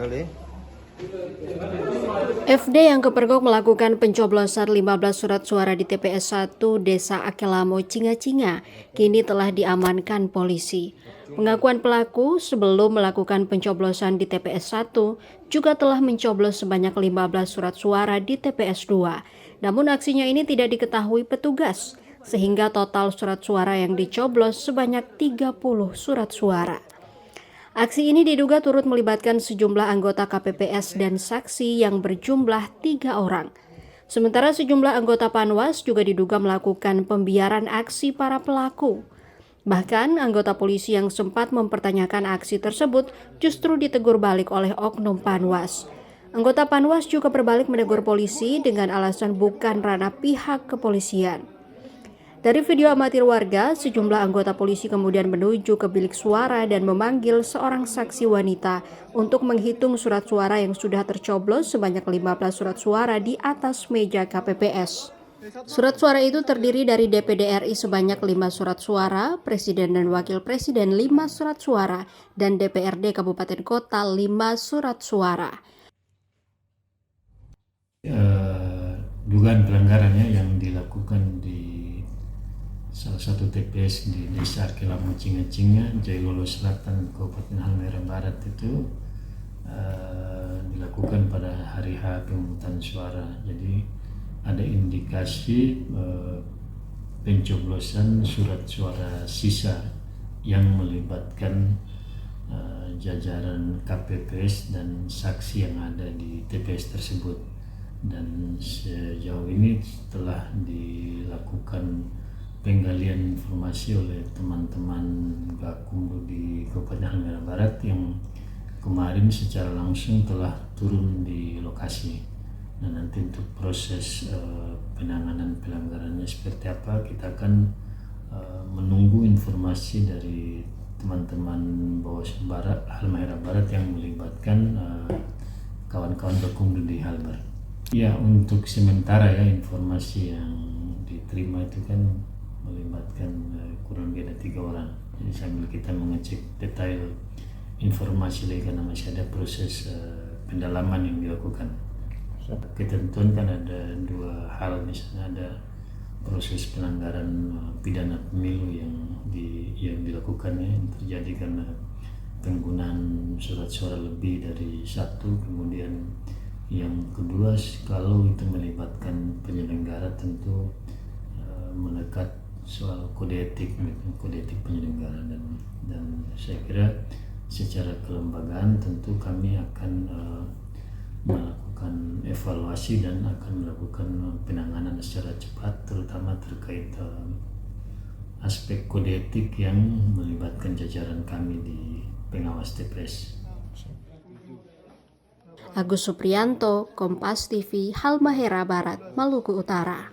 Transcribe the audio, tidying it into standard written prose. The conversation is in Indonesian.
Kali. FD yang kepergok melakukan pencoblosan 15 surat suara di TPS 1 Desa Akelamo, Cinga-Cinga, kini telah diamankan polisi. Pengakuan pelaku sebelum melakukan pencoblosan di TPS 1 juga telah mencoblos sebanyak 15 surat suara di TPS 2. Namun aksinya ini tidak diketahui petugas, sehingga total surat suara yang dicoblos sebanyak 30 surat suara. Aksi ini diduga turut melibatkan sejumlah anggota KPPS dan saksi yang berjumlah 3 orang. Sementara sejumlah anggota Panwas juga diduga melakukan pembiaran aksi para pelaku. Bahkan anggota polisi yang sempat mempertanyakan aksi tersebut justru ditegur balik oleh oknum Panwas. Anggota Panwas juga berbalik menegur polisi dengan alasan bukan ranah pihak kepolisian. Dari video amatir warga, sejumlah anggota polisi kemudian menuju ke bilik suara dan memanggil seorang saksi wanita untuk menghitung surat suara yang sudah tercoblos sebanyak 15 surat suara di atas meja KPPS. Surat suara itu terdiri dari DPD RI sebanyak 5 surat suara, Presiden dan Wakil Presiden 5 surat suara, dan DPRD Kabupaten Kota 5 surat suara. Dugaan pelanggarannya yang dilakukan di salah satu TPS di Desa Akelamo, Cinga-Cinga, Jailolo Selatan, Kabupaten Halmahera Barat itu dilakukan pada hari H pemungutan suara. Jadi ada indikasi pencoblosan surat suara sisa yang melibatkan jajaran KPPS dan saksi yang ada di TPS tersebut. Dan sejauh ini telah dilakukan penggalian informasi oleh teman-teman Gakumdu di Kabupaten Halmahera Barat yang kemarin secara langsung telah turun di lokasi. Dan nanti untuk proses penanganan pelanggarannya seperti apa, kita akan menunggu informasi dari teman-teman Bawaslu Halmahera Barat yang melibatkan kawan-kawan Gakumdu di Halbar. Ya, untuk sementara ya informasi yang diterima itu kan melibatkan kurang lebih ada 3 orang. Jadi sambil kita mengecek detail informasi lagi karena masih ada proses pendalaman yang dilakukan. Ketentuan kan ada 2 hal, misalnya ada proses pelanggaran pidana pemilu yang dilakukan yang terjadi karena penggunaan surat suara lebih dari 1, kemudian yang kedua kalau itu melibatkan penyelenggara tentu melekat soal kode etik penyelenggara dan saya kira secara kelembagaan tentu kami akan melakukan evaluasi dan akan melakukan penanganan secara cepat, terutama terkait aspek kode etik yang melibatkan jajaran kami di pengawas TPS. Agus Supriyanto, Kompas TV, Halmahera Barat, Maluku Utara.